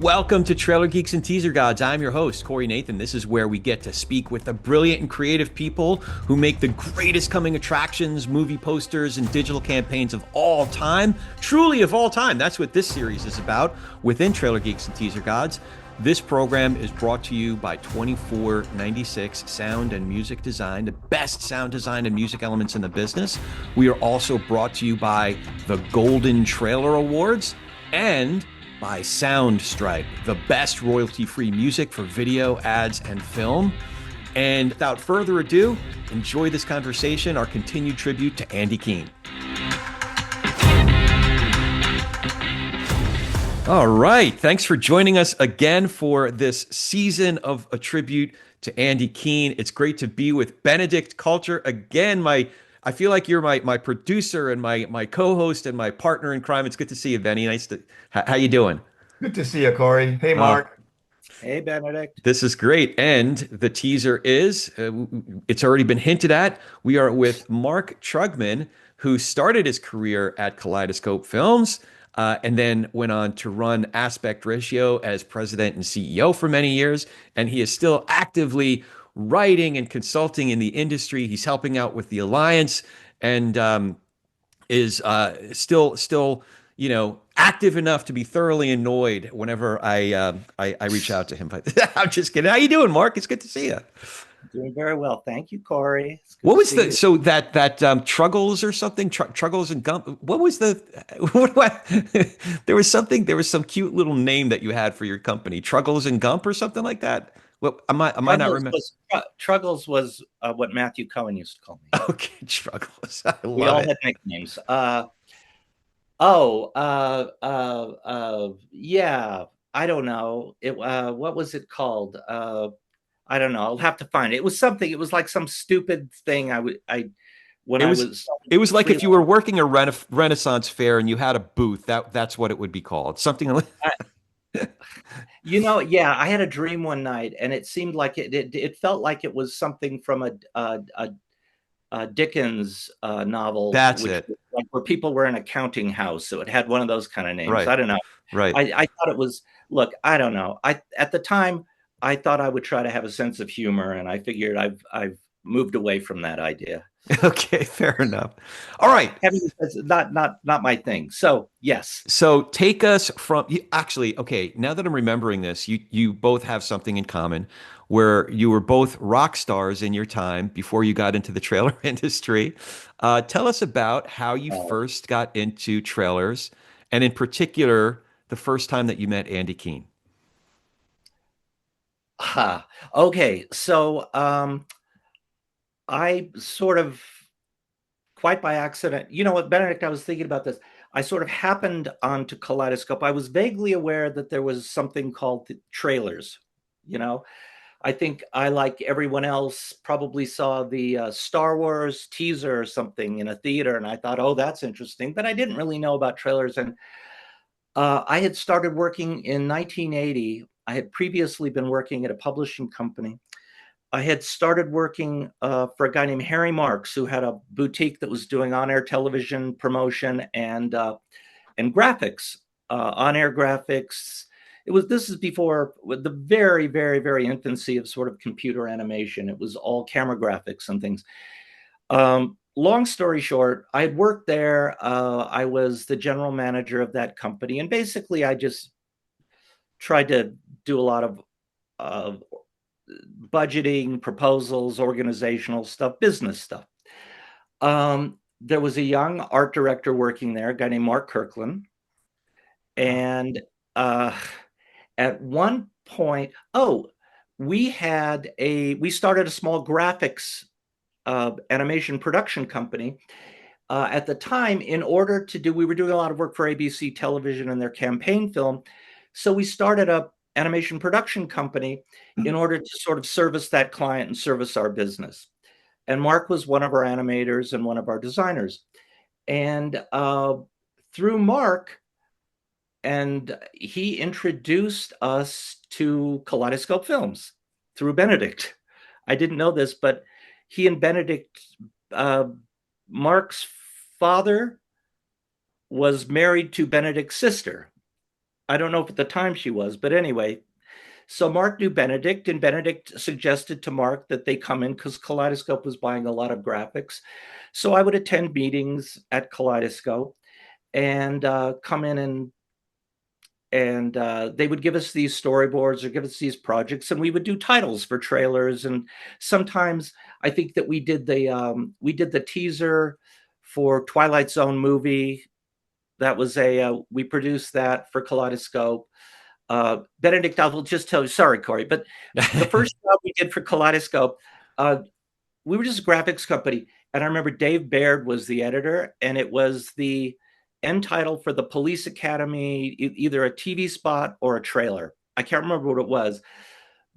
Welcome to Trailer Geeks and Teaser Gods. I'm your host, Corey Nathan. This is where we get to speak with the brilliant and creative people who make the greatest coming attractions, movie posters, and digital campaigns of all time. Truly of all time. That's what this series is about within Trailer Geeks and Teaser Gods. This program is brought to you by 2496 Sound and Music Design, the best sound design and music elements in the business. We are also brought to you by the Golden Trailer Awards and by Soundstripe, the best royalty-free music for video, ads, and film. And without further ado, enjoy this conversation, our continued tribute to Andy Kuehn. All right, thanks for joining us again for this season of a tribute to Andy Kuehn. It's great to be with Benedict Coulter again. I feel like you're my producer and my co-host and my partner in crime. It's good to see you, Benny. How you doing? Good to see you, Corey. Hey, Uh, Mark. Hey, Benedict. this is great. And the teaser is, it's already been hinted at. We are with Mark Trugman, who started his career at Kaleidoscope Films and then went on to run Aspect Ratio as president and CEO for many years. And he is still actively writing and consulting in the industry. He's helping out with the Alliance and is still active enough to be thoroughly annoyed whenever I reach out to him. But I'm just kidding. How you doing, Mark? It's good to see you. Doing very well. Thank you, Corey. It's good What to was see the you. so that Truggles or something? Truggles and Gump. What was the there was some cute little name that you had for your company, Truggles and Gump or something like that. Well, am I not remember? Truggles was what Matthew Cohen used to call me. Okay, Truggles. I We love all it. had nicknames. Yeah. I don't know. What was it called? I don't know. I'll have to find it. It was something. It was like some stupid thing. When It I was was it was like free. if you were working a Renaissance fair and you had a booth, that's what it would be called. Something like Yeah, I had a dream one night, and it seemed like it felt like it was something from a Dickens novel, that's which it. was like where people were in a counting house. So it had one of those kind of names. Right. I don't know. Right. I thought it was, look, I don't know. At the time I thought I would try to have a sense of humor, and I figured I've moved away from that idea. Okay, fair enough. All right. Having it's not my thing. So yes. So take us from actually, okay, now that I'm remembering this, you both have something in common where you were both rock stars in your time before you got into the trailer industry. Tell us about how you Uh, first got into trailers, and in particular, the first time that you met Andy Kuehn. okay. So I sort of quite by accident. You know what, Benedict, I was thinking about this. I sort of happened onto Kaleidoscope. I was vaguely aware that there was something called the trailers. You know, I think I, like everyone else, probably saw the Star Wars teaser or something in a theater, and I thought, oh, that's interesting. But I didn't really know about trailers. And I had started working in 1980. I had previously been working at a publishing company. I had started working for a guy named Harry Marks, who had a boutique that was doing on-air television promotion and graphics, on-air graphics. This is before the very, very, very infancy of sort of computer animation. It was all camera graphics and things. Long story short, I had worked there. I was the general manager of that company, and basically, I just tried to do a lot of uh, budgeting, proposals, organizational stuff, business stuff. There was a young art director working there, a guy named Mark Kirkland. And uh, at one point, we started a small graphics animation production company. At the time, we were doing a lot of work for ABC Television and their campaign film. So we started a animation production company in order to sort of service that client and service our business. And Mark was one of our animators and one of our designers. And through Mark, and he introduced us to Kaleidoscope Films through Benedict. I didn't know this, but he and Benedict, Mark's father was married to Benedict's sister. I don't know if at the time she was, but anyway, so Mark knew Benedict, and Benedict suggested to Mark that they come in because Kaleidoscope was buying a lot of graphics. So I would attend meetings at Kaleidoscope and come in, and they would give us these storyboards or give us these projects, and we would do titles for trailers. And sometimes I think that we did the teaser for Twilight Zone movie. That was we produced that for Kaleidoscope. Benedict, I will just tell you, sorry, Corey, but the first job we did for Kaleidoscope, uh, we were just a graphics company. And I remember Dave Baird was the editor, and it was the end title for the Police Academy, either a TV spot or a trailer. I can't remember what it was,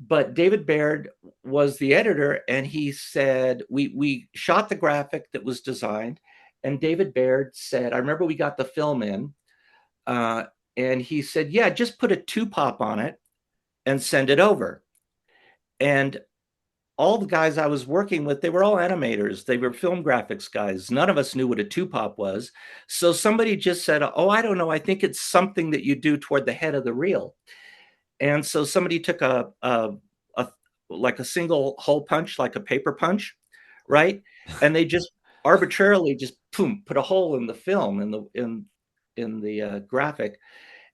but David Baird was the editor, and he said, we shot the graphic that was designed, and David Baird said, I remember we got the film in, uh, and he said, yeah, just put a 2-pop on it and send it over. And all the guys I was working with, they were all animators. They were film graphics guys. None of us knew what a 2-pop was. So somebody just said, oh, I don't know. I think it's something that you do toward the head of the reel. And so somebody took a like a single hole punch, like a paper punch, right? And they just arbitrarily just boom, put a hole in the film in the graphic.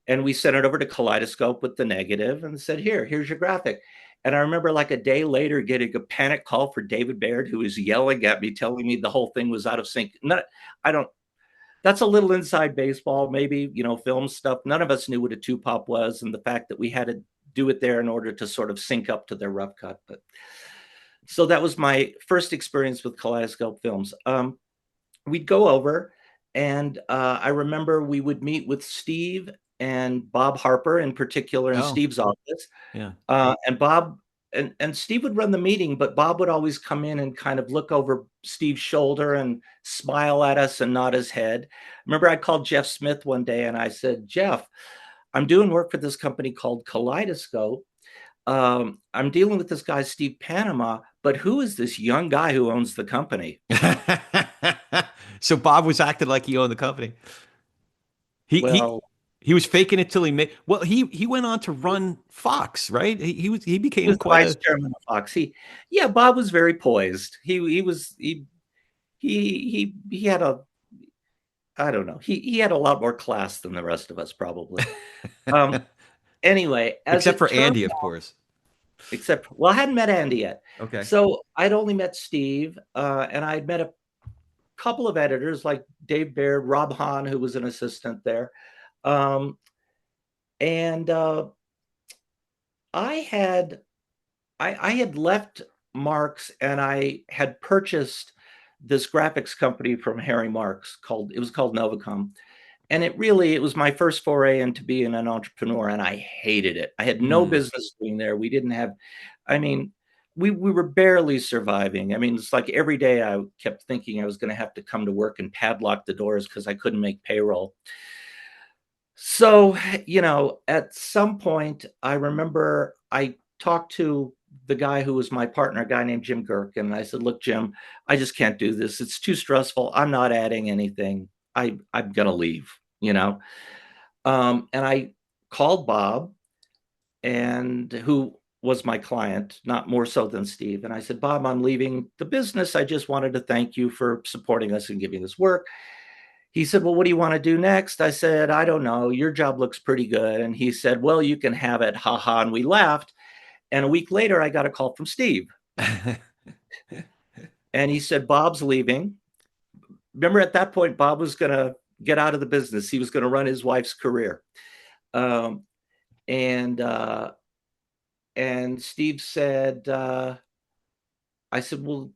And we sent it over to Kaleidoscope with the negative and said, here's your graphic. And I remember like a day later getting a panic call for David Baird, who was yelling at me, telling me the whole thing was out of sync. I don't, that's a little inside baseball, maybe, film stuff. None of us knew what a 2-pop was, and the fact that we had to do it there in order to sort of sync up to their rough cut. But so that was my first experience with Kaleidoscope Films. We'd go over, and I remember we would meet with Steve and Bob Harper in particular in Oh, Steve's office. yeah. And Bob and Steve would run the meeting, but Bob would always come in and kind of look over Steve's shoulder and smile at us and nod his head. Remember, I called Jeff Smith one day and I said, Jeff, I'm doing work for this company called Kaleidoscope. I'm dealing with this guy, Steve Panama, but who is this young guy who owns the company? So Bob was acting like he owned the company. He he Well, he was faking it till he made. Well, he went on to run Fox, right? He he became was the quite vice a. chairman of Fox. Yeah, Bob was very poised. He had a, I don't know. He had a lot more class than the rest of us, probably. Um, anyway, as Except it for turned Andy, of out, course. except, well, I hadn't met Andy yet. Okay. So I'd only met Steve, and I'd met a couple of editors like Dave Baird, Rob Hahn, who was an assistant there. Um, and I had I had left Marks, and I had purchased this graphics company from Harry Marks called Novacom. And it was my first foray into being an entrepreneur, and I hated it. I had no Hmm. business being there. We didn't have, I mean, we were barely surviving. I mean, it's like every day I kept thinking I was going to have to come to work and padlock the doors because I couldn't make payroll. So, at some point, I remember I talked to the guy who was my partner, a guy named Jim Girk, and I said, "Look, Jim, I just can't do this. It's too stressful. I'm not adding anything. I'm gonna leave." And I called Bob, and who was my client, not more so than Steve. And I said, Bob, I'm leaving the business. I just wanted to thank you for supporting us and giving us work. He said, well, what do you want to do next? I said, I don't know. Your job looks pretty good. And he said, well, you can have it. Ha ha. And we laughed. And a week later, I got a call from Steve. And he said, Bob's leaving. Remember, at that point, Bob was going to get out of the business. He was going to run his wife's career. Um, and Steve said, I said, well,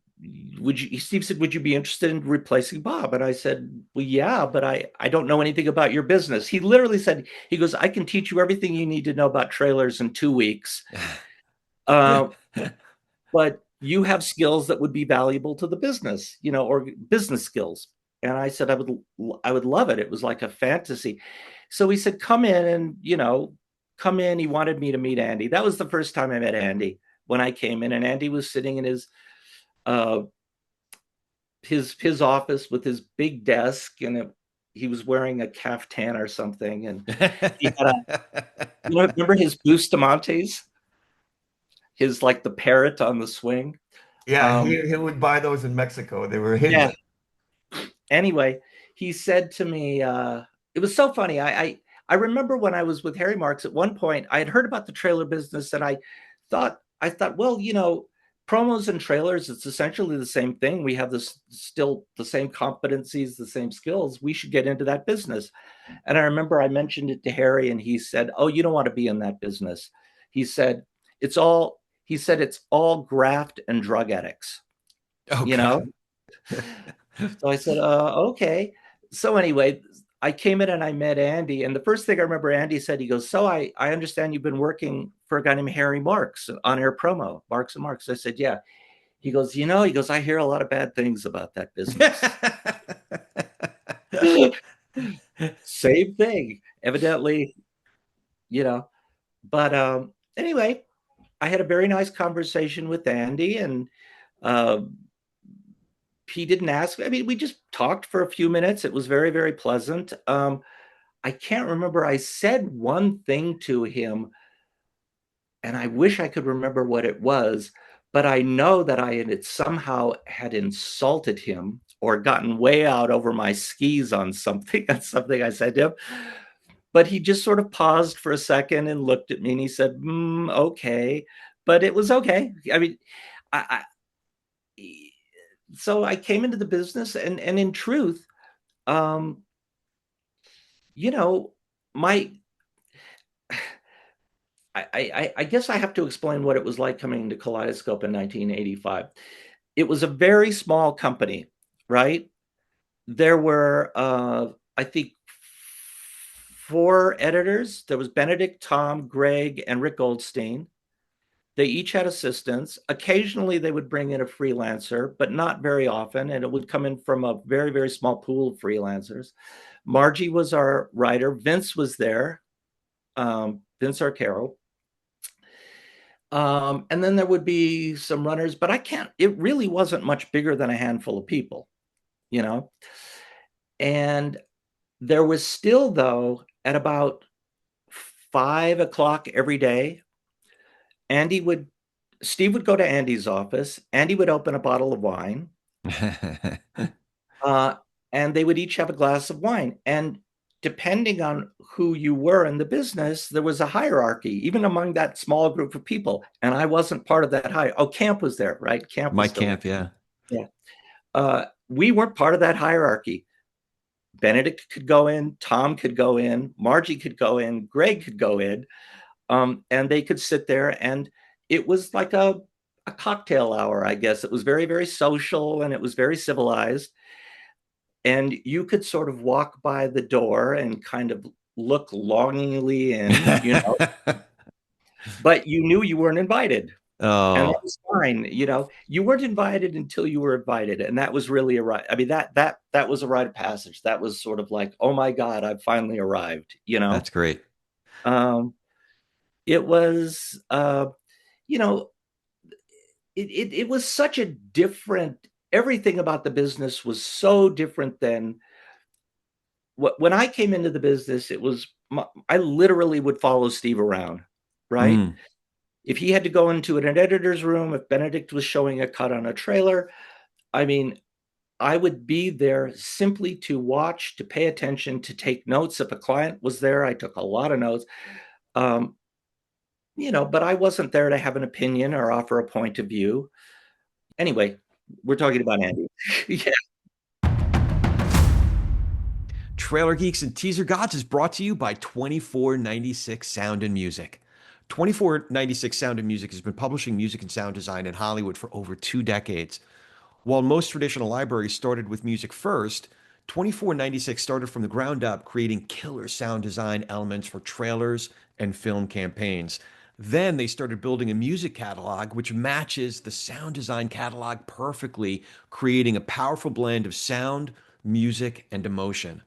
Steve said, would you be interested in replacing Bob? And I said, well, yeah, but I don't know anything about your business. He literally said, he goes, I can teach you everything you need to know about trailers in 2 weeks. But you have skills that would be valuable to the business, or business skills. And I said, I would love it. It was like a fantasy. So he said, come in and, come in. He wanted me to meet Andy. That was the first time I met Andy, when I came in, and Andy was sitting in uh, his office with his big desk, and he was wearing a caftan or something, and he had a, remember his Bustamantes, his like the parrot on the swing. Yeah, Um, he would buy those in Mexico. They were yeah. hidden. Anyway, he said to me, it was so funny. I remember when I was with Harry Marks at one point, I had heard about the trailer business, and I thought, well, promos and trailers, it's essentially the same thing. We have this still the same competencies, the same skills. We should get into that business. And I remember I mentioned it to Harry, and he said, "Oh, you don't want to be in that business." He said, it's all graft and drug addicts, Oh you know? God. So I said, okay. So anyway, I came in and I met Andy. And the first thing I remember Andy said, he goes, "So I understand you've been working for a guy named Harry Marks on air promo, Marks and Marks." I said, "Yeah." He goes, I hear a lot of bad things about that business." Same thing, evidently, you know. But anyway, I had a very nice conversation with Andy, and uh, he didn't ask. I mean, we just talked for a few minutes. It was very, very pleasant. I can't remember. I said one thing to him, and I wish I could remember what it was, but I know that I had somehow had insulted him or gotten way out over my skis on something. That's something I said to him. But he just sort of paused for a second and looked at me, and he said, "Okay," but it was okay. I mean, I so I came into the business, and in truth, um, you know, my I guess I have to explain what it was like coming to Kaleidoscope in 1985. It was a very small company, right? There were, I think, four editors. There was Benedict, Tom, Greg, and Rick Goldstein. They each had assistants. Occasionally, they would bring in a freelancer, but not very often, and it would come in from a very, very small pool of freelancers. Margie was our writer. Vince was there, Vince Arcaro. And then there would be some runners, but it really wasn't much bigger than a handful of people, you know? And there was still, though, at about 5 o'clock every day, Steve would go to Andy's office. Andy would open a bottle of wine, uh, and they would each have a glass of wine. And depending on who you were in the business, there was a hierarchy, even among that small group of people. And I wasn't part of that hierarchy. Oh, Camp was there, right? Camp was Mike still there. Camp, yeah. Yeah. We weren't part of that hierarchy. Benedict could go in, Tom could go in, Margie could go in, Greg could go in, and they could sit there, and it was like a cocktail hour, I guess. It was very, very social, and it was very civilized. And you could sort of walk by the door and kind of look longingly in, but you knew you weren't invited. And that Oh, was fine. You weren't invited until you were invited. And that was really a rite. I mean, that was a rite of passage. That was sort of like, oh my God, I've finally arrived. that's great. Um, it was, you know, it was such a different, everything about the business was so different than when I came into the business. I literally would follow Steve around, right? Mm. If he had to go into an editor's room, if Benedict was showing a cut on a trailer, I mean, I would be there simply to watch, to pay attention, to take notes. If a client was there, I took a lot of notes. Um, but I wasn't there to have an opinion or offer a point of view. Anyway, we're talking about Andy. Yeah. Trailer Geeks and Teaser Gods is brought to you by 2496 Sound and Music. 2496 Sound and Music has been publishing music and sound design in Hollywood for over 2 decades. While most traditional libraries started with music first, 2496 started from the ground up, creating killer sound design elements for trailers and film campaigns. Then they started building a music catalog which matches the sound design catalog perfectly, creating a powerful blend of sound, music, and emotion.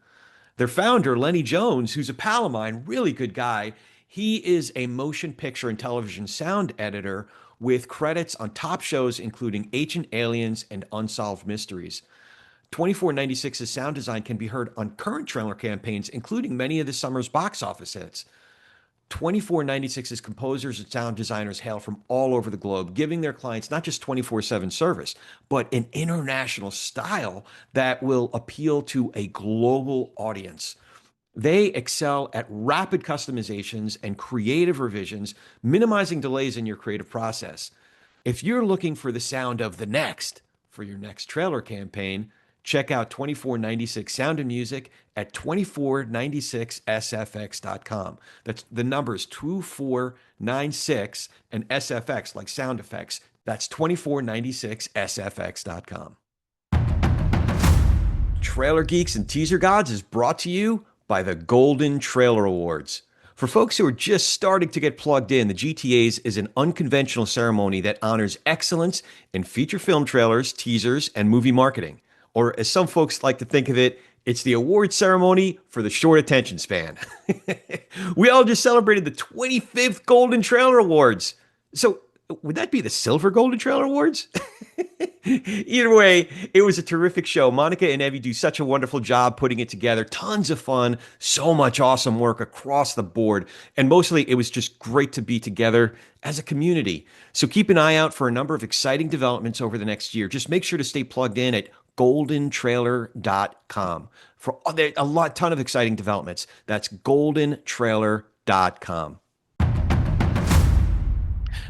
Their founder, Lenny Jones, who's a pal of mine, really good guy, he is a motion picture and television sound editor with credits on top shows including Ancient Aliens and Unsolved Mysteries. 2496's sound design can be heard on current trailer campaigns, including many of the summer's box office hits. 2496's composers and sound designers hail from all over the globe, giving their clients not just 24/7 service, but an international style that will appeal to a global audience. They excel at rapid customizations and creative revisions, minimizing delays in your creative process. If you're looking for the sound of the next for your next trailer campaign, check out 2496 Sound and Music at 2496sfx.com. That's the numbers 2496 and SFX like sound effects. That's 2496sfx.com. Trailer Geeks and Teaser Gods is brought to you by the Golden Trailer Awards. For folks who are just starting to get plugged in, the GTAs is an unconventional ceremony that honors excellence in feature film trailers, teasers, and movie marketing. Or as some folks like to think of it, it's the award ceremony for the short attention span. We all just celebrated the 25th Golden Trailer Awards. So would that be the Silver Golden Trailer Awards? Either way, it was a terrific show. Monica and Evie do such a wonderful job putting it together. Tons of fun, so much awesome work across the board. And mostly, it was just great to be together as a community. So keep an eye out for a number of exciting developments over the next year. Just make sure to stay plugged in at goldentrailer.com for a ton of exciting developments. That's goldentrailer.com.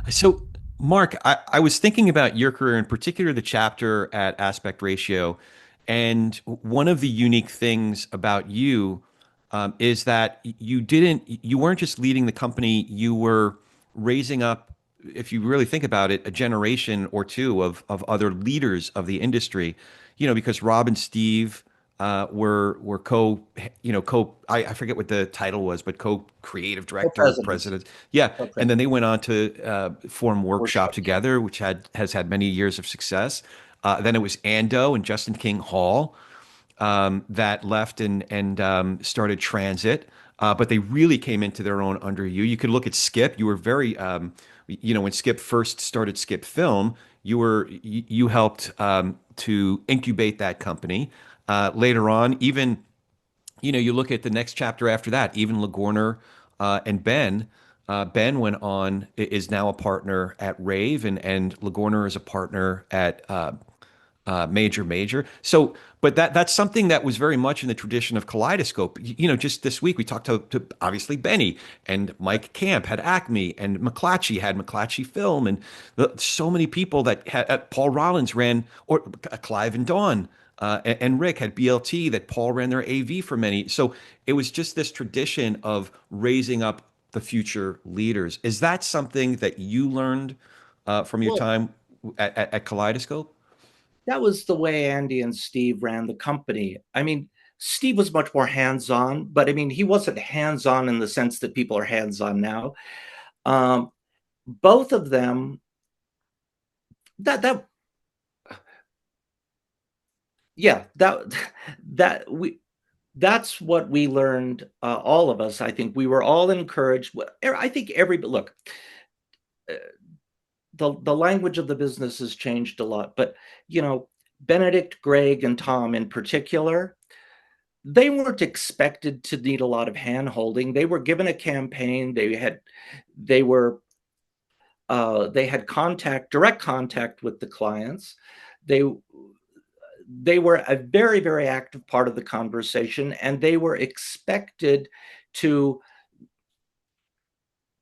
So, Mark, I was thinking about your career, in particular the chapter at Aspect Ratio, and one of the unique things about you is that you weren't just leading the company, you were raising up, if you really think about it, a generation or two of other leaders of the industry. Because Rob and Steve were I forget what the title was, but co-creative director, president. Yeah. And then they went on to form Workshop together, which has had many years of success. Then it was Ando and Justin King Hall that left and started Transit. But they really came into their own under you. You could look at Skip. You were very, when Skip first started Skip Film, you helped to incubate that company. Later on, even, you look at the next chapter after that, even LaGorner and Ben. Ben went on, is now a partner at Rave, and LaGorner is a partner at Major. So, but that's something that was very much in the tradition of Kaleidoscope. Just this week we talked to obviously Benny, and Mike Camp had Acme, and McClatchy had McClatchy Film, and so many people that had, Paul Rollins ran, or Clive and Dawn. And Rick had BLT that Paul ran their AV for many. So it was just this tradition of raising up the future leaders. Is that something that you learned from your time at Kaleidoscope? That was the way Andy and Steve ran the company. I mean, Steve was much more hands-on, but I mean, he wasn't hands-on in the sense that people are hands-on now. Both of them, that's what we learned. All of us, I think, we were all encouraged. I think look. The language of the business has changed a lot, but Benedict, Greg, and Tom in particular, they weren't expected to need a lot of hand-holding. They were given a campaign. They had direct contact with the clients. They were a very, very active part of the conversation, and they were expected to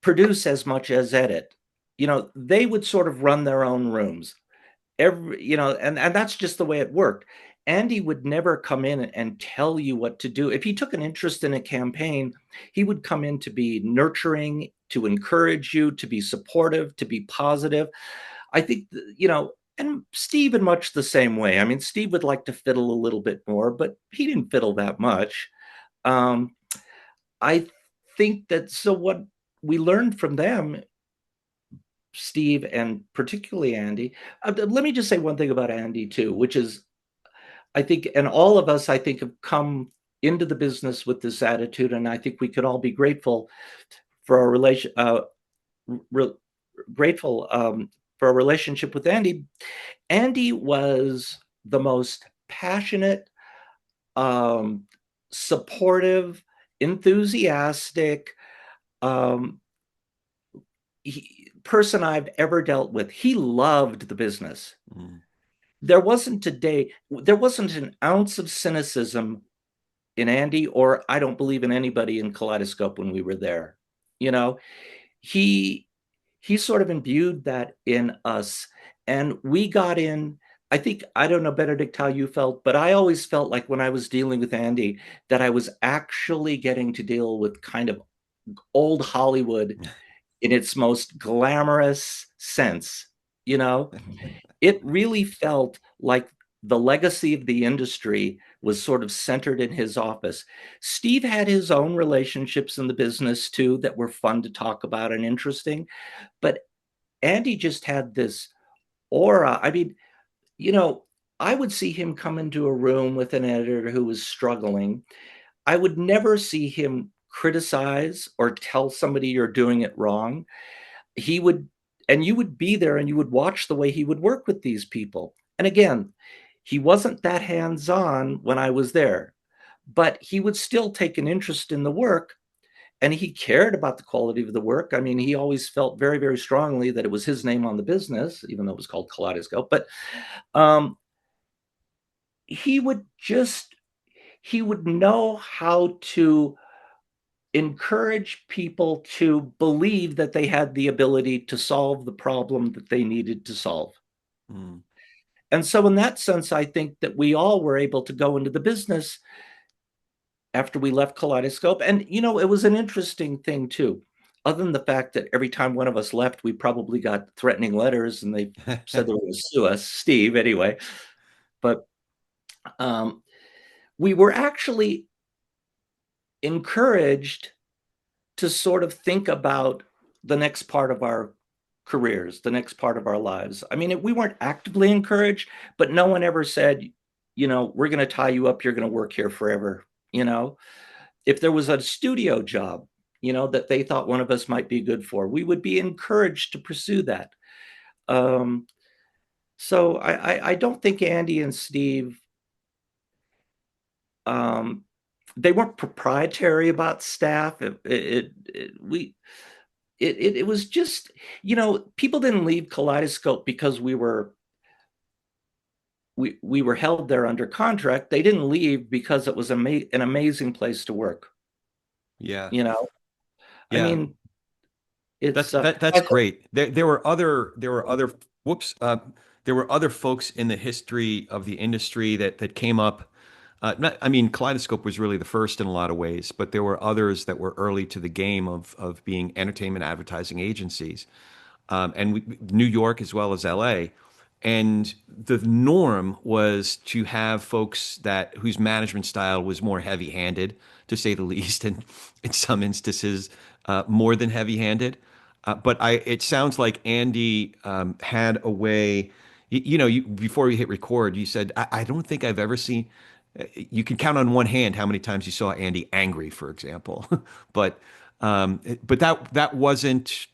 produce as much as edit. They would sort of run their own rooms. And that's just the way it worked. Andy would never come in and tell you what to do. If he took an interest in a campaign, he would come in to be nurturing, to encourage you, to be supportive, to be positive. I think, and Steve in much the same way. I mean, Steve would like to fiddle a little bit more, but he didn't fiddle that much. I think that, so what we learned from them, Steve and particularly Andy. Let me just say one thing about Andy too, which is, I think, and all of us, I think, have come into the business with this attitude, and I think we could all be grateful for our relationship with Andy. Andy was the most passionate, um, supportive, enthusiastic um, person I've ever dealt with. He loved the business. Mm. There wasn't an ounce of cynicism in Andy, or I don't believe in anybody in Kaleidoscope when we were there. You know, he he sort of imbued that in us, and we got in. I think, I don't know, Benedict, how you felt, but I always felt like when I was dealing with Andy that I was actually getting to deal with kind of old Hollywood in its most glamorous sense. You know, it really felt like the legacy of the industry was sort of centered in his office. Steve had his own relationships in the business too that were fun to talk about and interesting, but Andy just had this aura. I mean, you know, I would see him come into a room with an editor who was struggling. I would never see him criticize or tell somebody you're doing it wrong. He would, and you would be there and you would watch the way he would work with these people. And again, he wasn't that hands-on when I was there, but he would still take an interest in the work, and he cared about the quality of the work. I mean, he always felt very, very strongly that it was his name on the business, even though it was called Kaleidoscope. But um, he would just, he would know how to encourage people to believe that they had the ability to solve the problem that they needed to solve. Mm. And so, in that sense, I think that we all were able to go into the business after we left Kaleidoscope. And, you know, it was an interesting thing, too. Other than the fact that every time one of us left, we probably got threatening letters and they said they were going to sue us, Steve, anyway. But um, we were actually encouraged to sort of think about the next part of our careers, the next part of our lives. I mean, we weren't actively encouraged, but no one ever said, you know, we're going to tie you up, you're going to work here forever. You know, if there was a studio job, you know, that they thought one of us might be good for, we would be encouraged to pursue that. Um, so I don't think Andy and Steve, um, they weren't proprietary about staff. It was just, you know, people didn't leave Kaleidoscope because we were held there under contract. They didn't leave because it was an amazing place to work. Yeah. You know, I Yeah. mean, it's That's great. There were other whoops. There were other folks in the history of the industry that came up. I mean, Kaleidoscope was really the first in a lot of ways, but there were others that were early to the game of being entertainment advertising agencies, New York as well as L.A. And the norm was to have folks that whose management style was more heavy-handed, to say the least, and in some instances, more than heavy-handed. But it sounds like Andy had a way. Before we hit record, you said, I don't think I've ever seen. You can count on one hand how many times you saw Andy angry, for example. but but that wasn't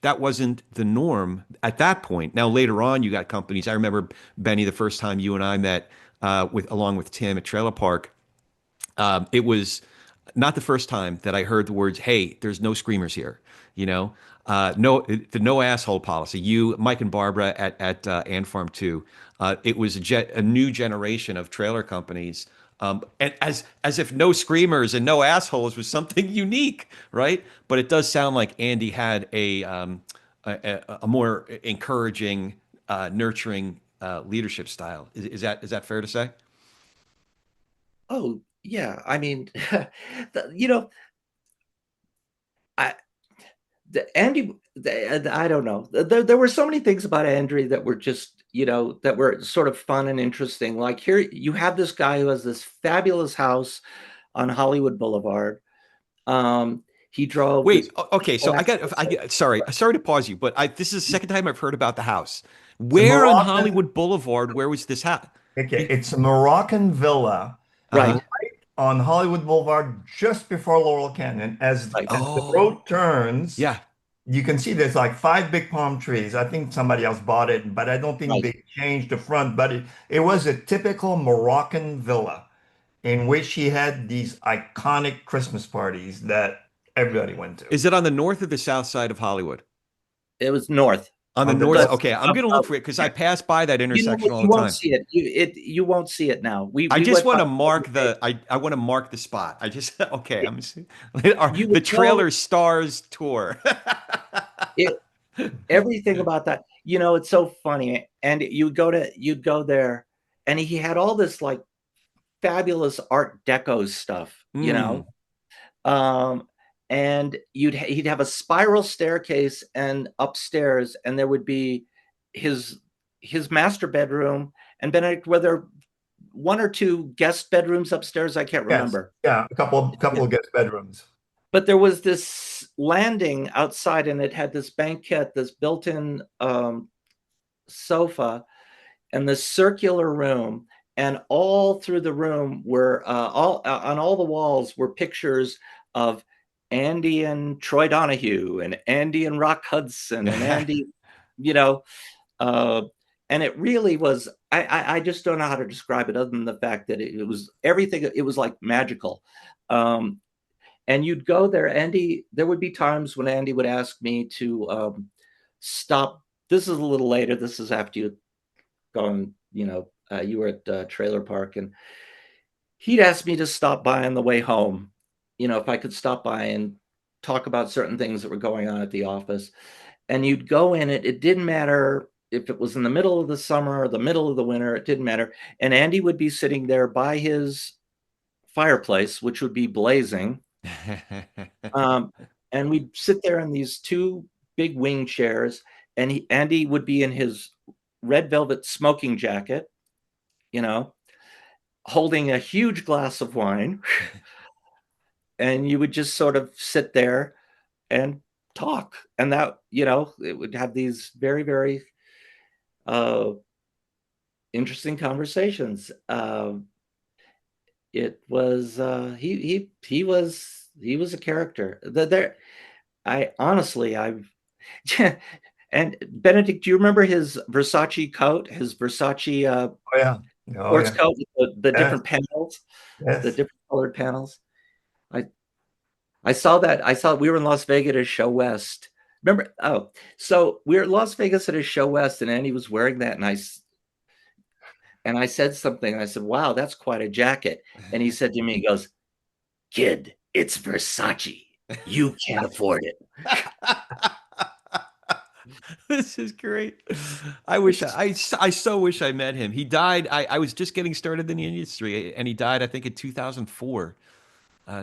the norm at that point. Now later on, you got companies. I remember Benny the first time you and I met along with Tim at Trailer Park. It was not the first time that I heard the words, "Hey, there's no screamers here." You know, the no asshole policy. You, Mike, and Barbara at Ant Farm 2. It was a new generation of trailer companies. And as if no screamers and no assholes was something unique, right? But it does sound like Andy had a more encouraging, nurturing leadership style. Is that fair to say? Oh yeah, I mean, you know, I I don't know. There were so many things about Andrew that were just, you know, that were sort of fun and interesting. Like, here you have this guy who has this fabulous house on Hollywood Boulevard. He drove this Wait, okay, so sorry to pause you, but this is the second time I've heard about the house. It's a Where on Moroccan. Hollywood Boulevard? Where was this house? Okay, it's a Moroccan villa Uh-huh. right, on Hollywood Boulevard, just before Laurel Canyon. As right. as the Oh, road turns, yeah. you can see there's like five big palm trees. I think somebody else bought it, but I don't think Right. they changed the front. But it was a typical Moroccan villa in which he had these iconic Christmas parties that everybody went to. Is it on the north or the south side of Hollywood? It was north. On the On the north. But north. Okay, I'm gonna look for it because I pass by that you know intersection what? all You the won't time. see it. You won't see it now. I We just went want by to the other mark day. the I want to mark the spot. I just okay. You The would go trailer stars tour. it everything about that. It's so funny. And you'd go there, and he had all this like fabulous Art Deco stuff. Mm. Um, and he'd have a spiral staircase and upstairs, and there would be his his master bedroom. And Benedict, whether one or two guest bedrooms upstairs, I can't Yes. remember. Yeah. A couple of guest bedrooms. But there was this landing outside, and it had this banquette, this built-in sofa, and this circular room. And all through the room were all on all the walls were pictures of Andy and Troy Donahue, and Andy and Rock Hudson, and Andy, you know, uh, and it really was. I just don't know how to describe it other than the fact that it was everything. It was like magical. Um, and you'd go there, Andy. There would be times when Andy would ask me to stop. This is a little later. This is after you gone, you were at Trailer Park, and he'd ask me to stop by on the way home, if I could stop by and talk about certain things that were going on at the office. And you'd go in it, it didn't matter if it was in the middle of the summer or the middle of the winter, it didn't matter. And Andy would be sitting there by his fireplace, which would be blazing. Um, and we'd sit there in these two big wing chairs, and Andy would be in his red velvet smoking jacket, you know, holding a huge glass of wine, and you would just sort of sit there and talk. And that, it would have these very, very uh, interesting conversations. It was he was a character. There, I honestly, I've and Benedict, do you remember his Versace coat, his Versace Oh yeah. Oh sports yeah. coat with the Yes. different panels, the Yes. different colored panels? I I saw that. I saw we were in Las Vegas at Show West. Remember? Oh, so we were in Las Vegas at a Show West, and Andy was wearing that, and I said something. I said, "Wow, that's quite a jacket." And he said to me, he goes, "Kid, it's Versace. You can't afford it." This is great. I so wish I met him. He died. I was just getting started in the industry, and he died, I think, in 2004.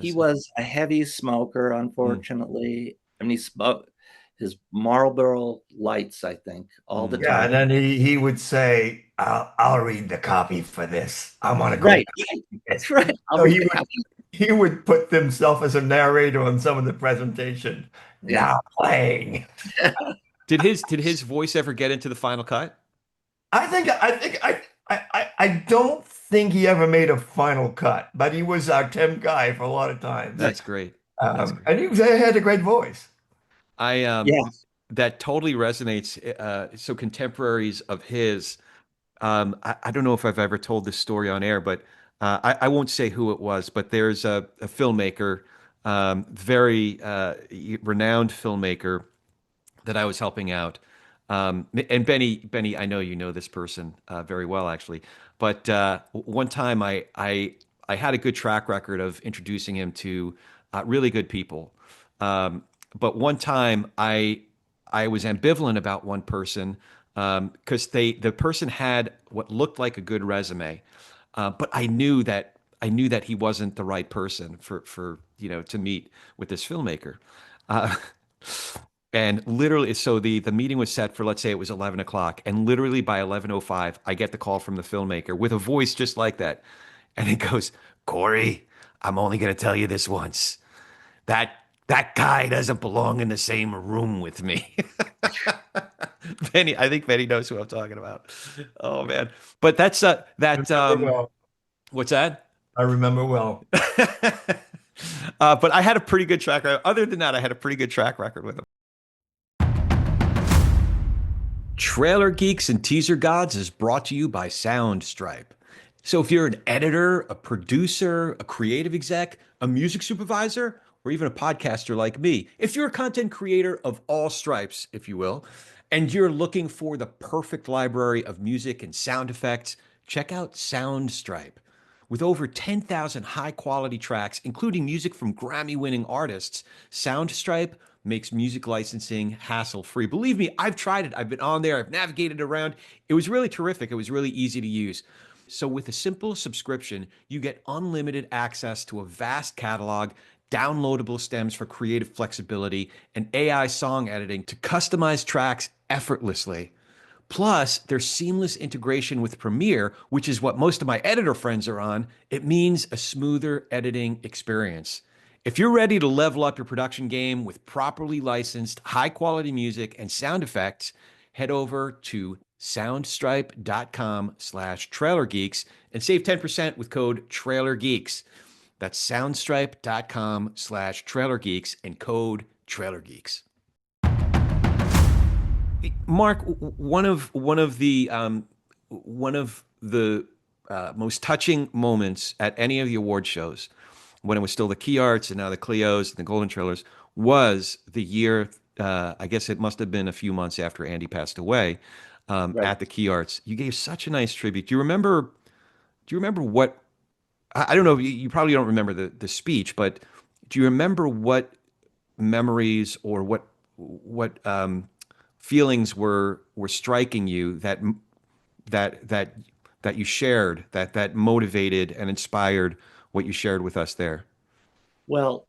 He So, was a heavy smoker, mm, unfortunately. I mean, he smoked his Marlboro Lights, I think, all the mm. Yeah, and time. then he would say, "I'll read the copy for this. I want to go Right, back to this." right. I'll So read he the would copy. he would put himself as a narrator on some of the presentation. Yeah. Now playing. Did his voice ever get into the final cut? I don't think he ever made a final cut, but he was our temp guy for a lot of times. That's great. That's great. And he had a great voice. I Yeah. That totally resonates. So contemporaries of his. I don't know if I've ever told this story on air, but I won't say who it was. But there's a filmmaker, very renowned filmmaker that I was helping out. And Benny, I know you know this person very well, actually. But one time I had a good track record of introducing him to really good people. But one time I was ambivalent about one person because the person had what looked like a good resume, but I knew that he wasn't the right person for to meet with this filmmaker. Uh, and literally, so the meeting was set for, let's say it was 11 o'clock. And literally by 11:05, I get the call from the filmmaker with a voice just like that. And it goes, Corey, I'm only going to tell you this once. That that guy doesn't belong in the same room with me. I think Benny knows who I'm talking about. Oh man. But that's I that remember well. what's that? I remember well. But I had a pretty good track record. Other than that, I had a pretty good track record with him. Trailer Geeks and Teaser Gods is brought to you by Soundstripe. So if you're an editor, a producer, a creative exec, a music supervisor, or even a podcaster like me, if you're a content creator of all stripes, if you will, and you're looking for the perfect library of music and sound effects, check out Soundstripe. With over 10,000 high quality tracks, including music from Grammy winning artists, Soundstripe makes music licensing hassle free. Believe me, I've tried it. I've been on there, I've navigated around. It was really terrific. It was really easy to use. So, with a simple subscription, you get unlimited access to a vast catalog, downloadable stems for creative flexibility, and AI song editing to customize tracks effortlessly. Plus, their seamless integration with Premiere, which is what most of my editor friends are on, it means a smoother editing experience. If you're ready to level up your production game with properly licensed, high quality music and sound effects, head over to soundstripe.com/trailergeeks and save 10% with code trailergeeks. That's soundstripe.com/trailergeeks and code trailergeeks. Mark, one of the most touching moments at any of the award shows, when it was still the Key Arts and now the Clios and the Golden Trailers, was the year. I guess it must have been a few months after Andy passed away. Right. At the Key Arts, you gave such a nice tribute. Do you remember? Do you remember what? I don't know. You probably don't remember the speech, but do you remember what memories or what feelings were striking you that you shared that motivated and inspired what you shared with us there? Well,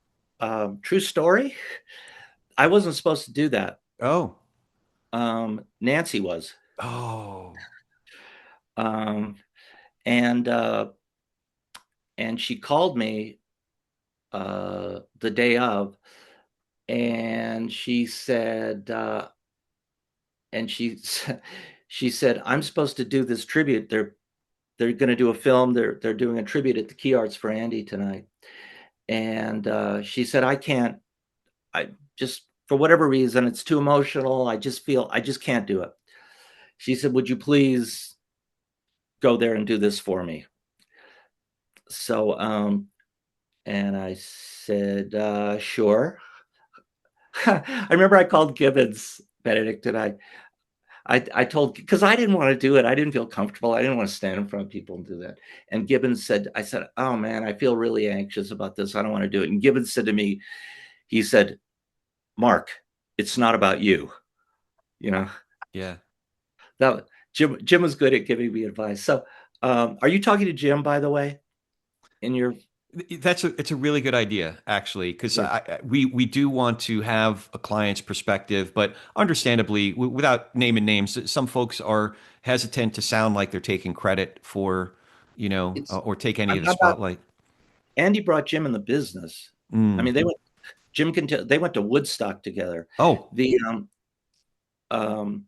true story. I wasn't supposed to do that. Oh, Nancy was, oh, um, and she called me the day of, and she said, she said, I'm supposed to do this tribute. They're going to do a film. They're doing a tribute at the Key Arts for Andy tonight, and she said, I can't. I just, for whatever reason, it's too emotional. I just can't do it. She said, would you please go there and do this for me? So, and I said, sure. I remember I called Gibbons, Benedict, and I told, because I didn't want to do it. I didn't feel comfortable. I didn't want to stand in front of people and do that. And Gibbons said, I said, oh man, I feel really anxious about this. I don't want to do it. And Gibbons said to me, he said, Mark, it's not about you. You know, yeah. that Jim was good at giving me advice. So, are you talking to Jim, by the way, in your? It's a really good idea, actually, because Yeah. we do want to have a client's perspective, but understandably, without naming names, some folks are hesitant to sound like they're taking credit for, It's or take any of the I'm not. spotlight. Andy brought Jim in the business. I Mm. mean, they went to Woodstock together. Oh, The um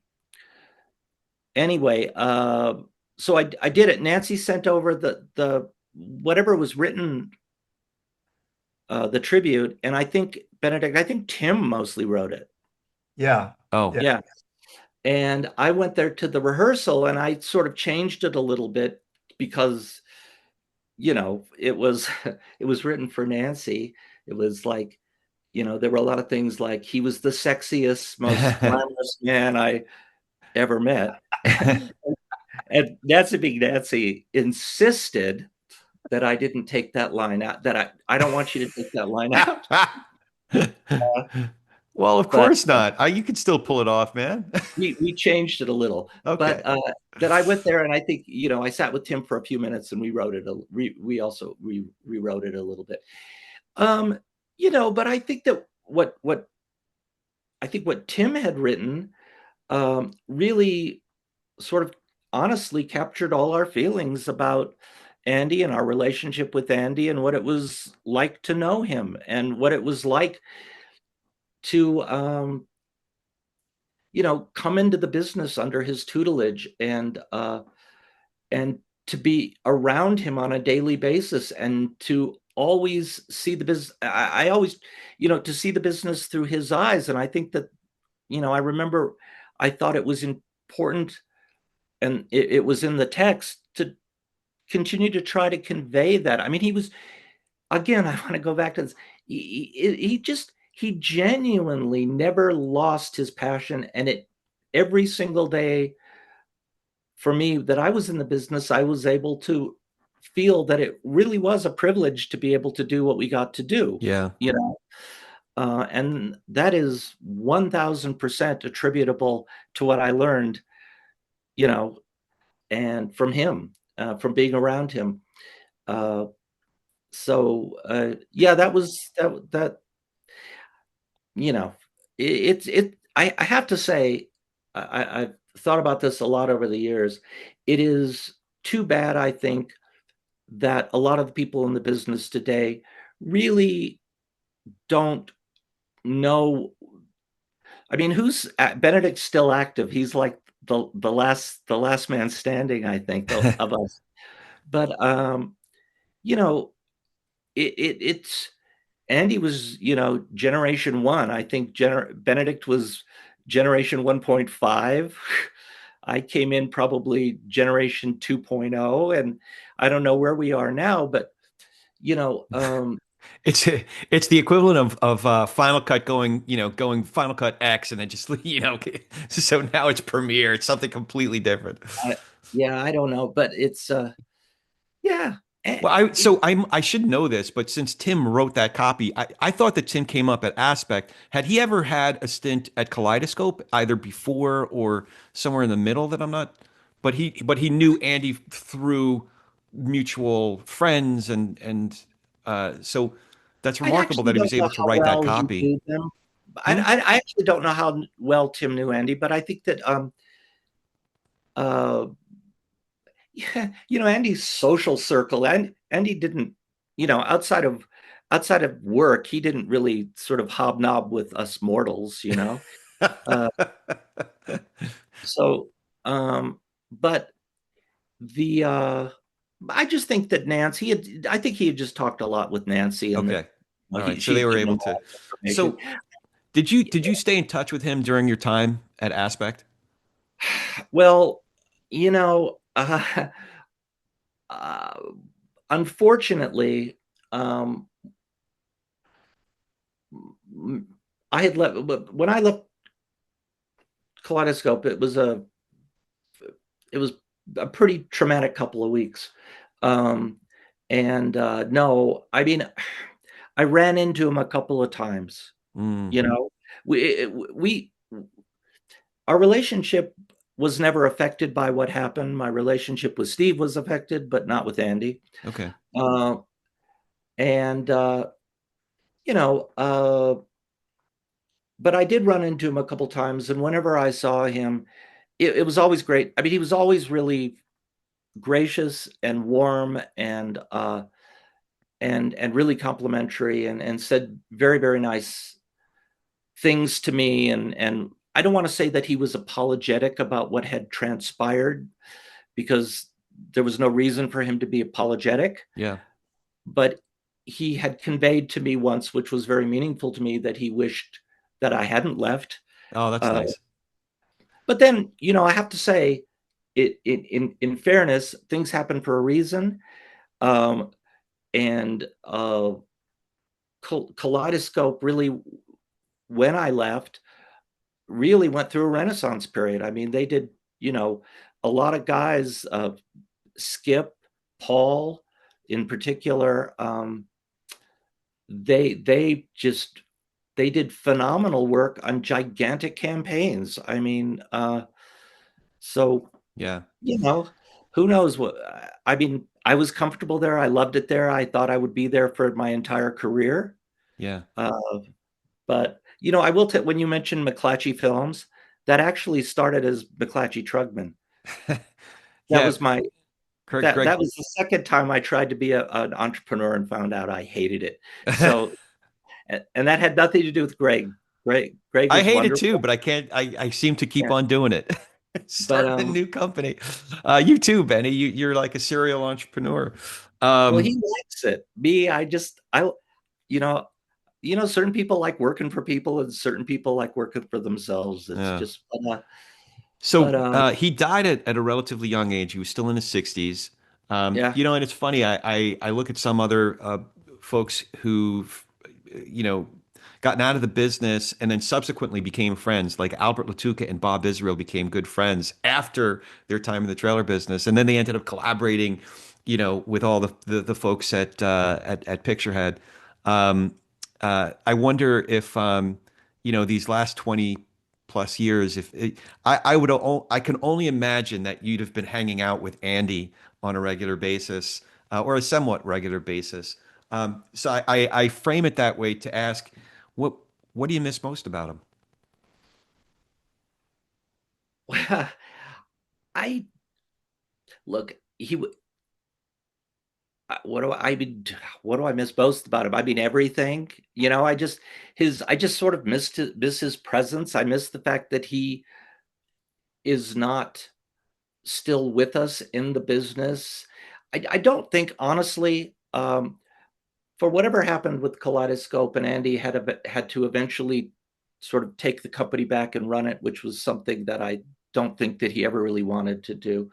anyway, so I did it. Nancy sent over the whatever was written, the tribute, and I think Tim mostly wrote it. Yeah. oh, Yeah. Yeah. And I went there to the rehearsal and I sort of changed it a little bit because, it was it was written for Nancy. It was like, there were a lot of things like he was the sexiest, most glamorous man I ever met. And Nancy Big Nancy insisted that I didn't take that line out, that I don't want you to take that line out. Well, of But course not. You can still pull it off, man. we changed it a little. But Okay. that I went there and I think, I sat with Tim for a few minutes and we wrote it. We also rewrote it a little bit. But I think that what Tim had written really sort of honestly captured all our feelings about Andy and our relationship with Andy and what it was like to know him and what it was like to come into the business under his tutelage and to be around him on a daily basis and to always see the business. I always, to see the business through his eyes. And I think that, I remember I thought it was important, and it was in the text to continue to try to convey that. I mean, he was, again, I want to go back to this. He genuinely never lost his passion, and it every single day for me that I was in the business, I was able to feel that it really was a privilege to be able to do what we got to do. Yeah. You know, and that is 1000% attributable to what I learned, you know, and from him, from being around him. Uh, yeah, that was that. You know, I have to say, I've thought about this a lot over the years. It is too bad, I think, that a lot of the people in the business today really don't know. I mean, who's Benedict's still active? He's like the last man standing, I think, of us. But you know, it's Andy was, generation one. I think Benedict was generation 1.5. I came in probably generation 2.0, and I don't know where we are now, but you know, um, It's the equivalent of Final Cut going Final Cut X and then just so now it's Premiere. It's something completely different. I, yeah, I don't know, but it's yeah. Well, I should know this, but since Tim wrote that copy, I thought that Tim came up at Aspect. Had he ever had a stint at Kaleidoscope, either before or somewhere in the middle that I'm not? But he knew Andy through mutual friends and so that's I remarkable actually that he don't was know able to how write that well he copy. knew them. Hmm? I actually don't know how well Tim knew Andy, but I think that uh yeah, Andy's social circle, and Andy didn't, outside of work, he didn't really sort of hobnob with us mortals. Uh, so, but the I just think that I think he had just talked a lot with Nancy, and that Okay. All right. So they she'd were given able him to. all the information. So did you stay in touch with him during your time at Aspect? Well, you know, uh, uh, unfortunately, um, I had left when I left Kaleidoscope. It was a pretty traumatic couple of weeks, um, and no, I mean, I ran into him a couple of times. Mm, You know, we our relationship was never affected by what happened. My relationship with Steve was affected, but not with Andy. okay. Uh, and you know, uh, but I did run into him a couple times, and whenever I saw him, it was always great. I mean, he was always really gracious and warm, and really complimentary, and said very, very nice things to me. And I don't want to say that he was apologetic about what had transpired, because there was no reason for him to be apologetic, Yeah. but he had conveyed to me once, which was very meaningful to me, that he wished that I hadn't left. Oh, that's Uh, nice. but then, I have to say, in fairness, things happen for a reason. Um, and Kaleidoscope really, when I left, really went through a renaissance period. I mean, they did, a lot of guys, Skip, Paul in particular, they just they did phenomenal work on gigantic campaigns. I mean, so Yeah. you know, who knows what? I mean, I was comfortable there. I loved it there. I thought I would be there for my entire career. Yeah. Uh, but I will tell, when you mentioned McClatchy Films, that actually started as McClatchy Trugman. That Yeah. was my that Greg, was the second time I tried to be an entrepreneur and found out I hated it. So, and that had nothing to do with Greg. Greg I was hate it too, wonderful. but I can't. I seem to keep Yeah. on doing it. But Starting a new company. You too, Benny. You're like a serial entrepreneur. well, Um, he likes it. Me, you know, certain people like working for people, and certain people like working for themselves. It's yeah. just, But So he died at a relatively young age. He was still in his 60s. yeah, And it's funny. I look at some other folks who've, you know, gotten out of the business and then subsequently became friends. Like Albert Latuca and Bob Israel became good friends after their time in the trailer business, and then they ended up collaborating, with all the folks at Picturehead. I wonder if these last 20 plus years, if it, I can only imagine that you'd have been hanging out with Andy on a regular basis, or a somewhat regular basis. So I frame it that way to ask, what what do you miss most about him? I look. What do I mean? What do I miss most about him? I mean, everything. I just sort of miss his presence. I miss the fact that he is not still with us in the business. I don't think, honestly, for whatever happened with Kaleidoscope, and Andy had to eventually sort of take the company back and run it, which was something that I don't think that he ever really wanted to do.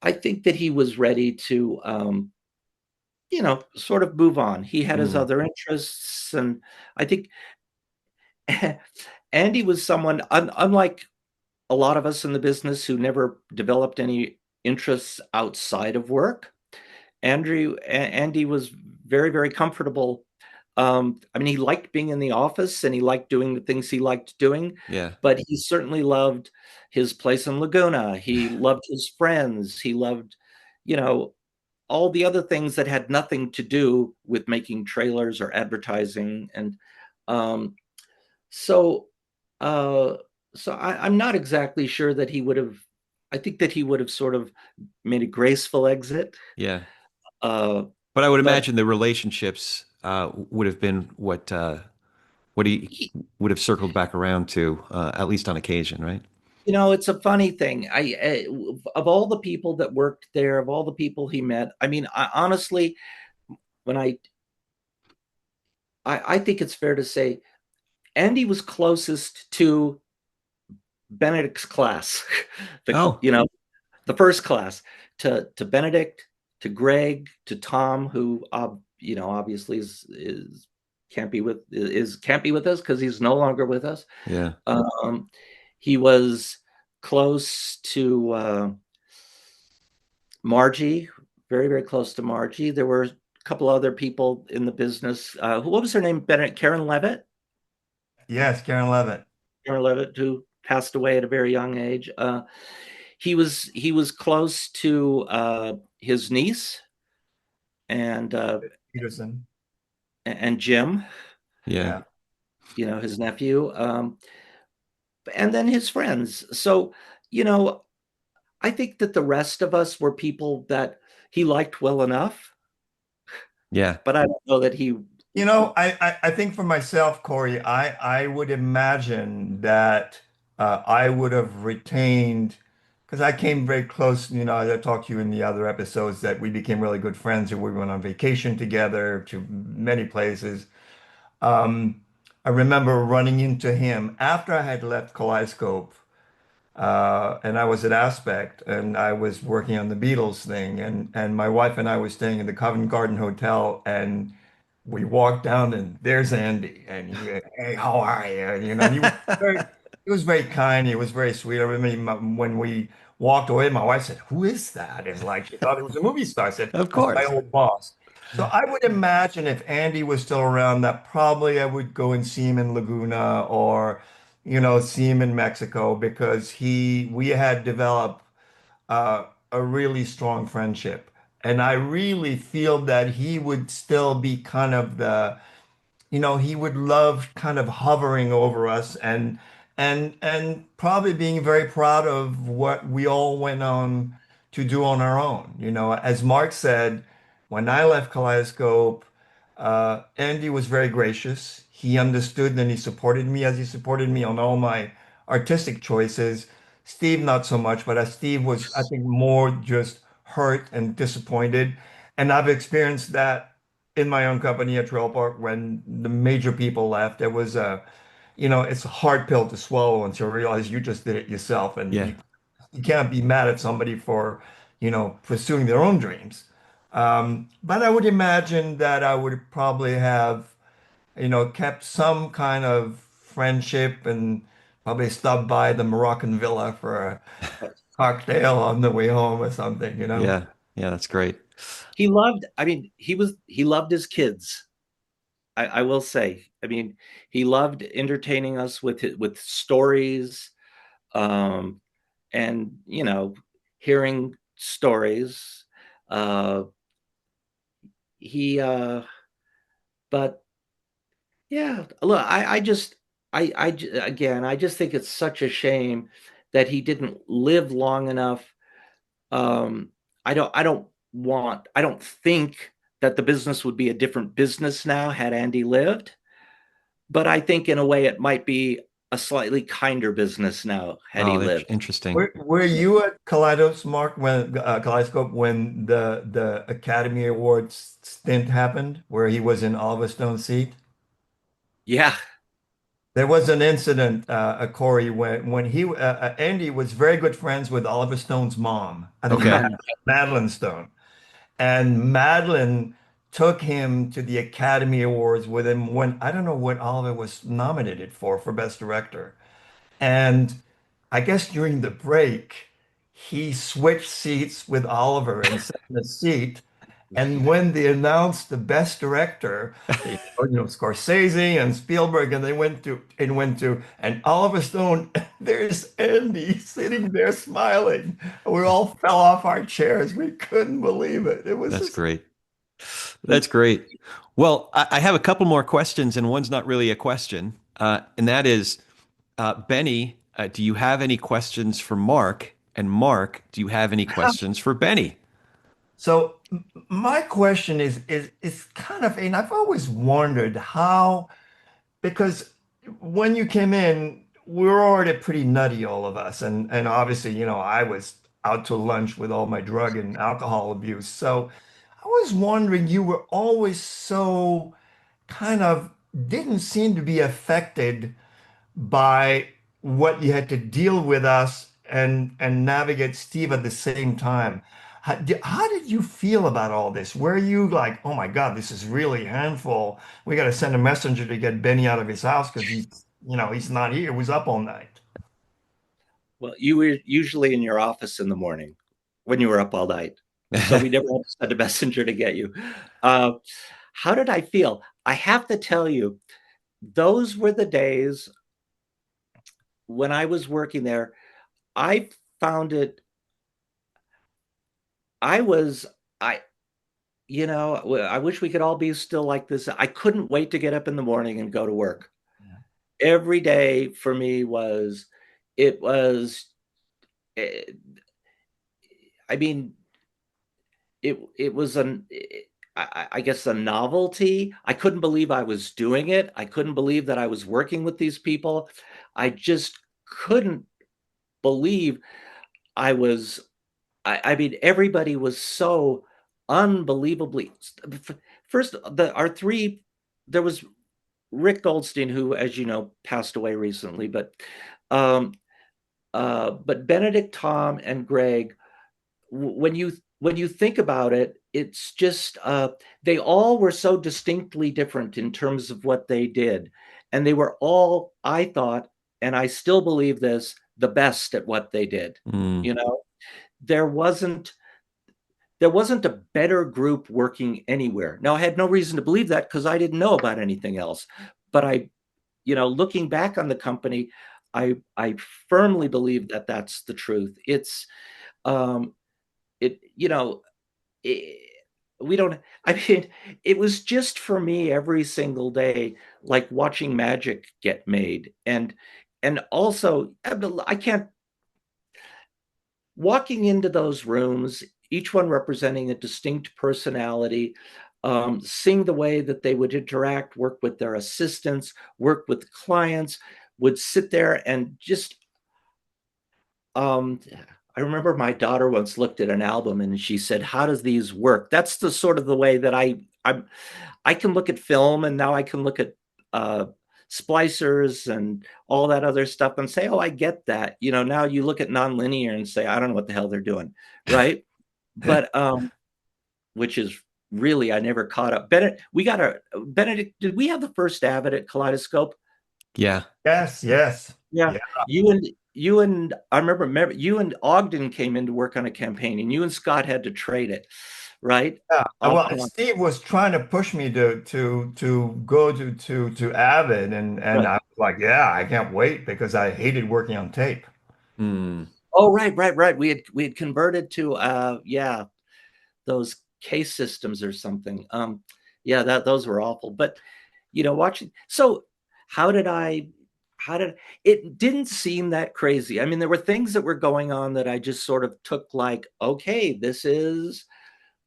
I think that he was ready to, sort of move on. He had his Mm, other interests, and I think Andy was someone, unlike a lot of us in the business who never developed any interests outside of work. Andy was very, very comfortable. I mean, he liked being in the office and he liked doing the things he liked doing, yeah, but he certainly loved his place in Laguna. He loved his friends. He loved, you know, all the other things that had nothing to do with making trailers or advertising. And um, so, uh, I'm not exactly sure that he would have. I think that he would have sort of made a graceful exit. yeah. Uh, But I would but imagine the relationships would have been what he he, would have circled back around to, at least on occasion, right? it's a funny thing. Of all the people that worked there, of all the people he met, I mean, honestly, when I think it's fair to say Andy was closest to Benedict's class, Oh, the first class, to Benedict, to Greg, to Tom, who obviously is can't be with us because he's no longer with us. yeah, Um, he was close to Margie, very, very close to Margie. There were a couple other people in the business. What was her name? Bennett, Karen Levitt. Yes, Karen Levitt. Karen Levitt, who passed away at a very young age. He was close to his niece and Peterson. Jim, yeah, Yeah. his nephew, and then his friends. So, you know, I think that the rest of us were people that he liked well enough, yeah, but I don't know that he. I think for myself, Corey, I would imagine that I would have retained, because I came very close, as I talked to you in the other episodes, that we became really good friends and we went on vacation together to many places. Um, I remember running into him after I had left Kaleidoscope, and I was at Aspect, and I was working on the Beatles thing, and my wife and I were staying in the Covent Garden Hotel, and we walked down, and there's Andy, and hey, how are you? And he was very kind, he was very sweet. I remember when we walked away, my wife said, "Who is that?" And like she thought it was a movie star. I said, of "That's my course. old boss." So I would imagine if Andy was still around, that probably I would go and see him in Laguna or see him in Mexico because we had developed a really strong friendship. And I really feel that he would still be kind of he would love kind of hovering over us and probably being very proud of what we all went on to do on our own. As Mark said, when I left Kaleidoscope, Andy was very gracious. He understood and he supported me as he supported me on all my artistic choices. Steve, not so much, but Steve was, I think, more just hurt and disappointed. And I've experienced that in my own company at Trail Park when the major people left. it's a hard pill to swallow until you realize you just did it yourself, and Yeah. you can't be mad at somebody for, pursuing their own dreams. But I would imagine that I would probably have, kept some kind of friendship and probably stopped by the Moroccan villa for a cocktail on the way home or something. Yeah. Yeah, that's great. He loved, I mean, he loved his kids. I will say, I mean, he loved entertaining us with stories, um, and hearing stories. Uh, he, but yeah, look, again, I just think it's such a shame that he didn't live long enough. Um, I don't think that the business would be a different business now had Andy lived, but I think in a way it might be a slightly kinder business now had he Oh, that's lived. interesting. Were you at Kaleidoscope when the Academy Awards stint happened, where he was in Oliver Stone's seat? Yeah. There was an incident, Corey, when Andy was very good friends with Oliver Stone's mom. I think Okay. Madeline Stone, and Madeline took him to the Academy Awards with him when I don't know what Oliver was nominated for Best Director. And I guess during the break, he switched seats with Oliver and sat in a seat. And when they announced the best director, Scorsese and Spielberg, and and Oliver Stone, there's Andy sitting there smiling. We all fell off our chairs. We couldn't believe it. It was That's just, great. That's great. Well, I have a couple more questions, and one's not really a question. And that is, Benny, do you have any questions for Mark? And Mark, do you have any questions for Benny? so my question is kind of, and I've always wondered how. Because when you came in, we were already pretty nutty, all of us. And obviously, I was out to lunch with all my drug and alcohol abuse. So I was wondering, you were always so kind of didn't seem to be affected by what you had to deal with us and navigate Steve at the same time. How did you feel about all this? Were you like, oh my God, this is really handful. We got to send a messenger to get Benny out of his house because he's not here. He was up all night. Well, you were usually in your office in the morning when you were up all night. So we never had to send a messenger to get you. Uh, how did I feel? I have to tell you, those were the days when I was working there. I found it, I was, I, I wish we could all be still like this. I couldn't wait to get up in the morning and go to work. Every day for me it was, eh, I mean, it was I guess a novelty. I couldn't believe I was doing it. I couldn't believe that I was working with these people. I just couldn't believe I was. I mean, everybody was so unbelievably. First, our three. There was Rick Goldstein, who, as you know, passed away recently, um, but Benedict, Tom, and Greg, when you think about it, it's just they all were so distinctly different in terms of what they did, and they were all, I thought, and I still believe this, the best at what they did. Mm, You know, there wasn't there wasn't a better group working anywhere. Now, I had no reason to believe that because I didn't know about anything else, but looking back on the company, I firmly believe that that's the truth. It's um, it you know it, we don't I mean it was just for me every single day like watching magic get made. And also I can't, walking into those rooms, each one representing a distinct personality, seeing the way that they would interact, work with their assistants, work with clients, would sit there and just um, I remember my daughter once looked at an album and she said, "How does these work?" That's the sort of the way that I can look at film, and now I can look at uh, splicers and all that other stuff and say, oh, I get that. Now you look at nonlinear and say, I don't know what the hell they're doing, right? But which is really, I never caught up. Benedict, did we have the first Avid at Kaleidoscope? Yeah. Yes, yes. Yeah. You and I remember you and Ogden came in to work on a campaign, and you and Scott had to trade it, right? Yeah. Well, Steve was trying to push me to go to Avid, and Right. I was like, yeah, I can't wait because I hated working on tape. Oh, right. We had converted to those case systems or something. Those were awful. But watching, so how did it didn't seem that crazy. I mean, there were things that were going on that I just sort of took like, okay, this is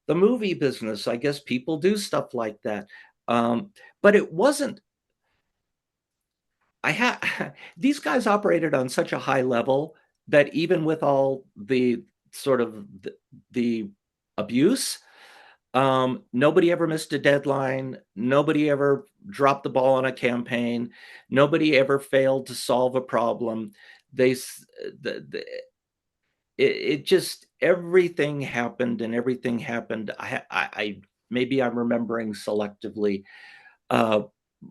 the movie business. I guess people do stuff like that. But it wasn't, these guys operated on such a high level that even with all the sort of the abuse, nobody ever missed a deadline. Nobody ever dropped the ball on a campaign. Nobody ever failed to solve a problem. It just, everything happened and everything happened. I maybe I'm remembering selectively.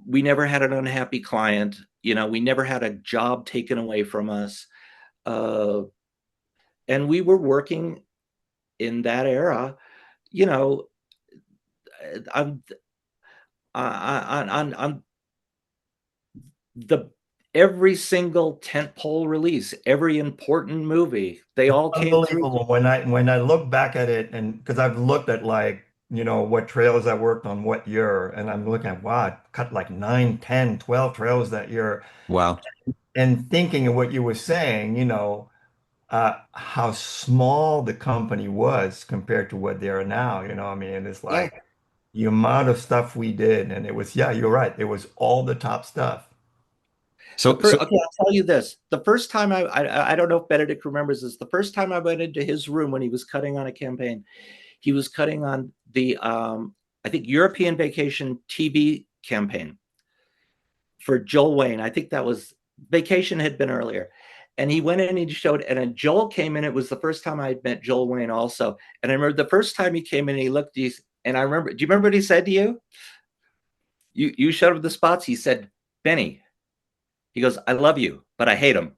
We never had an unhappy client. We never had a job taken away from us. And we were working in that era, on the every single tentpole release, every important movie, they all came through. Unbelievable. When I look back at it, and because I've looked at like, what trailers I worked on what year, and I'm looking at, wow, I cut like 9, 10, 12 trailers that year, Wow. and thinking of what you were saying, how small the company was compared to what they are now. I mean, it's Yeah. like the amount of stuff we did, and it was, yeah, you're right. It was all the top stuff. Okay, I'll tell you this. The first time I don't know if Benedict remembers this. The first time I went into his room when he was cutting on a campaign, he was cutting on the I think European Vacation TV campaign for Joel Wayne. I think that was Vacation had been earlier. And he went in and he showed, and then Joel came in. It was the first time I had met Joel Wayne also. And I remember the first time he came in, he looked, and I remember, do you remember what he said to you? You showed him the spots. He said, Benny, he goes, I love you, but I hate him.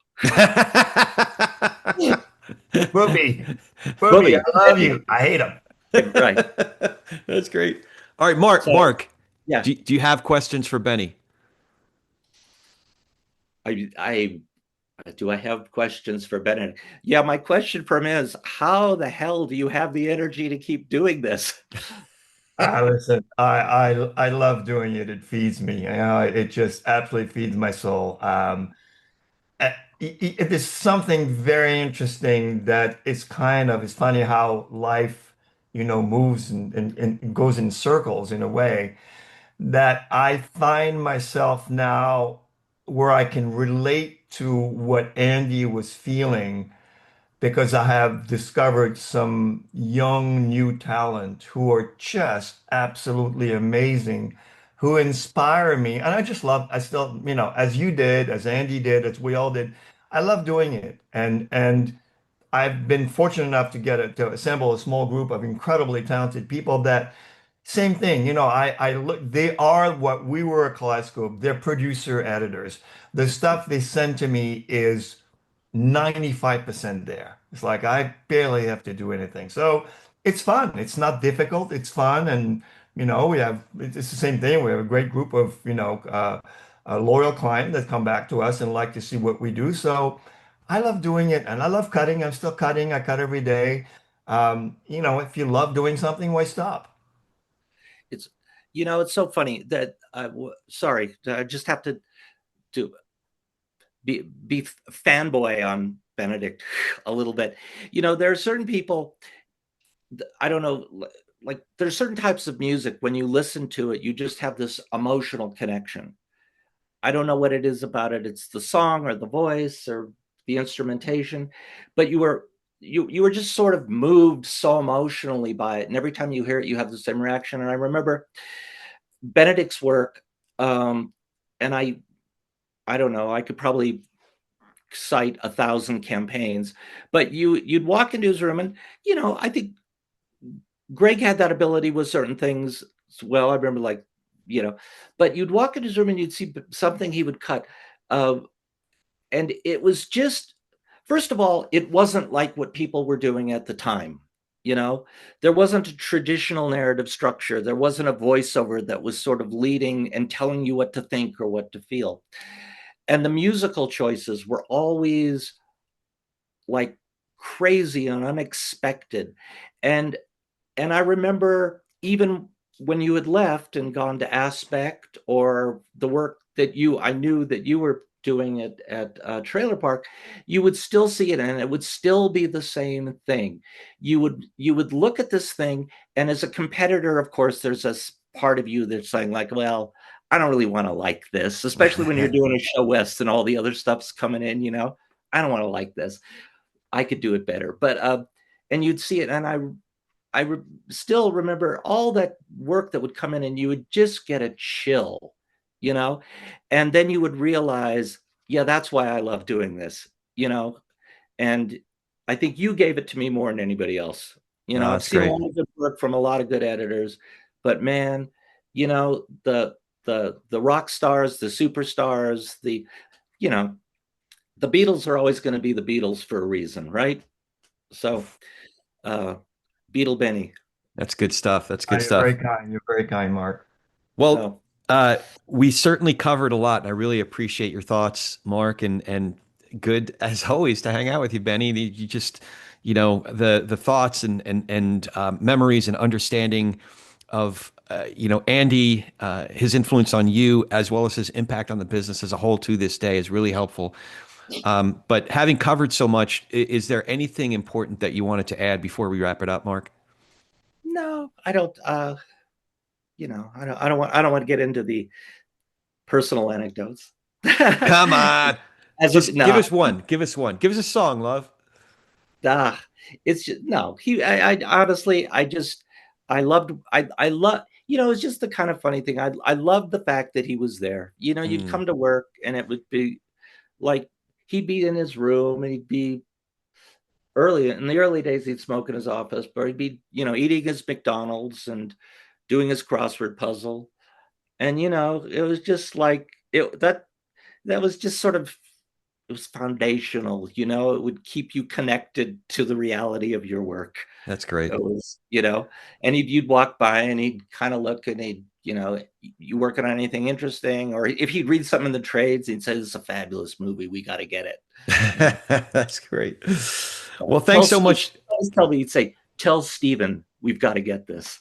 Booby, I love you. I hate him. Right. That's great. All right, Mark. So, Mark, yeah. do you have questions for Benny? Do I have questions for Benedict? Yeah, my question for him is, how the hell do you have the energy to keep doing this? Listen, I love doing it. It feeds me. It just absolutely feeds my soul. It is something very interesting that it's funny how life, moves and goes in circles in a way that I find myself now where I can relate to what Andy was feeling because I have discovered some young new talent who are just absolutely amazing, who inspire me. And I still, as you did, as Andy did, as we all did, I love doing it. And I've been fortunate enough to assemble a small group of incredibly talented people that same thing, I look, they are what we were at Kaleidoscope. They're producer editors. The stuff they send to me is 95% there. It's like I barely have to do anything. So it's fun. It's not difficult. It's fun. And, it's the same thing. We have a great group of, a loyal client that come back to us and like to see what we do. So I love doing it and I love cutting. I'm still cutting. I cut every day. If you love doing something, why stop? It's so funny that sorry, I just have to do be fanboy on Benedict a little bit. There are certain people, I don't know, like there's certain types of music when you listen to it, you just have this emotional connection. I don't know what it is about it. It's the song or the voice or the instrumentation, but you were just sort of moved so emotionally by it. And every time you hear it, you have the same reaction. And I remember Benedict's work, and I don't know, I could probably cite 1,000 campaigns, but you'd walk into his room and, I think Greg had that ability with certain things as well. I remember, like, but you'd walk into his room and you'd see something he would cut. Uh, and it was just, first of all, it wasn't like what people were doing at the time. There wasn't a traditional narrative structure. There wasn't a voiceover that was sort of leading and telling you what to think or what to feel. And the musical choices were always like crazy and unexpected. And I remember even when you had left and gone to Aspect or the work that I knew that you were doing at Trailer Park, you would still see it and it would still be the same thing. You would look at this thing, and as a competitor, of course, there's this part of you that's saying like, well, I don't really want to like this, especially when you're doing a show west and all the other stuff's coming in, I don't want to like this. I could do it better. But and you'd see it, and I still remember all that work that would come in, and you would just get a chill, and then you would realize, yeah, that's why I love doing this, and I think you gave it to me more than anybody else. Oh, I've that's seen a great. lot of good work from a lot of good editors, but man, the rock stars, the superstars, the Beatles are always going to be the Beatles for a reason, right? So, Beatle Benny. That's good stuff. That's good You're stuff. very kind. You're very kind, Mark. Well, we certainly covered a lot, and I really appreciate your thoughts, Mark, and good as always to hang out with you, Benny. You just, the thoughts and memories and understanding of Andy, his influence on you, as well as his impact on the business as a whole to this day is really helpful. But having covered so much, is there anything important that you wanted to add before we wrap it up, Mark? No, I don't. I don't want to get into the personal anecdotes. Come on. Just No, give us one. Give us one. Give us a song, love. it's just no. I honestly, I love. It's just the kind of funny thing. I loved the fact that he was there. You'd come to work and it would be like he'd be in his room and he'd be in the early days, he'd smoke in his office, but he'd be, eating his McDonald's and doing his crossword puzzle. And, it was just like that was just sort of, it was foundational, it would keep you connected to the reality of your work. That's great. It was, and you'd walk by and he'd kind of look and he'd, you working on anything interesting? Or if he'd read something in the trades, he'd say, this is a fabulous movie. We got to get it. That's great. Well, thanks so much. Tell me, he'd say, tell Steven, we've got to get this.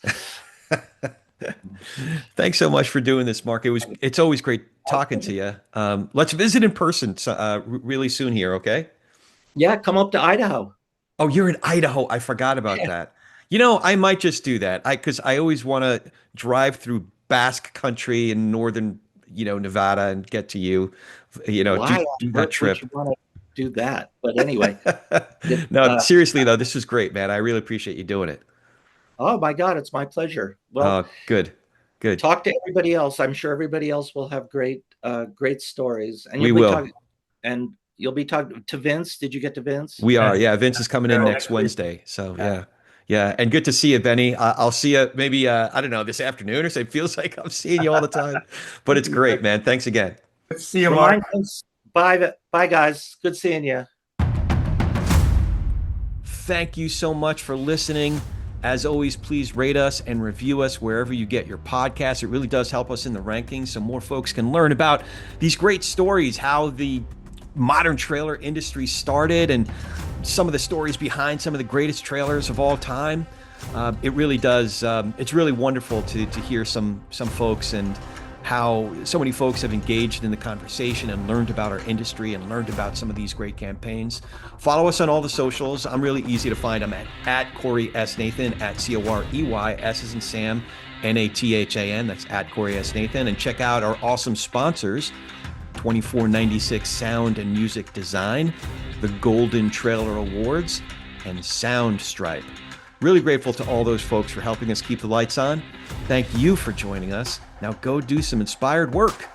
Thanks so much for doing this, Mark. It's always great talking to you. Let's visit in person really soon here, okay? Yeah, come up to Idaho. Oh, you're in Idaho. I forgot about that. I might just do that. Because I always want to drive through Basque country in northern, Nevada and get to you. Why do that trip. Would you want to do that? But anyway. No, seriously though, this was great, man. I really appreciate you doing it. Oh my God, it's my pleasure. Well, good. Talk to everybody else. I'm sure everybody else will have great stories. And we will. And you'll be talking to Vince. Did you get to Vince? We are. Yeah, Vince is coming in next Wednesday. So yeah, and good to see you, Benny. I'll see you maybe I don't know, this afternoon or so. It feels like I'm seeing you all the time, but it's great, man. Thanks again. Good to see you, Mark. Bye, guys. Good seeing you. Thank you so much for listening. As always, please rate us and review us wherever you get your podcasts. It really does help us in the rankings so more folks can learn about these great stories, how the modern trailer industry started, and some of the stories behind some of the greatest trailers of all time. It really does. It's really wonderful to hear some folks and how so many folks have engaged in the conversation and learned about our industry and learned about some of these great campaigns. Follow us on all the socials. I'm really easy to find. I'm at Corey S. Nathan, at Corey, S as in Sam, Nathan. That's at Corey S. Nathan. And check out our awesome sponsors, 2496 Sound and Music Design, the Golden Trailer Awards, and Soundstripe. Really grateful to all those folks for helping us keep the lights on. Thank you for joining us. Now go do some inspired work.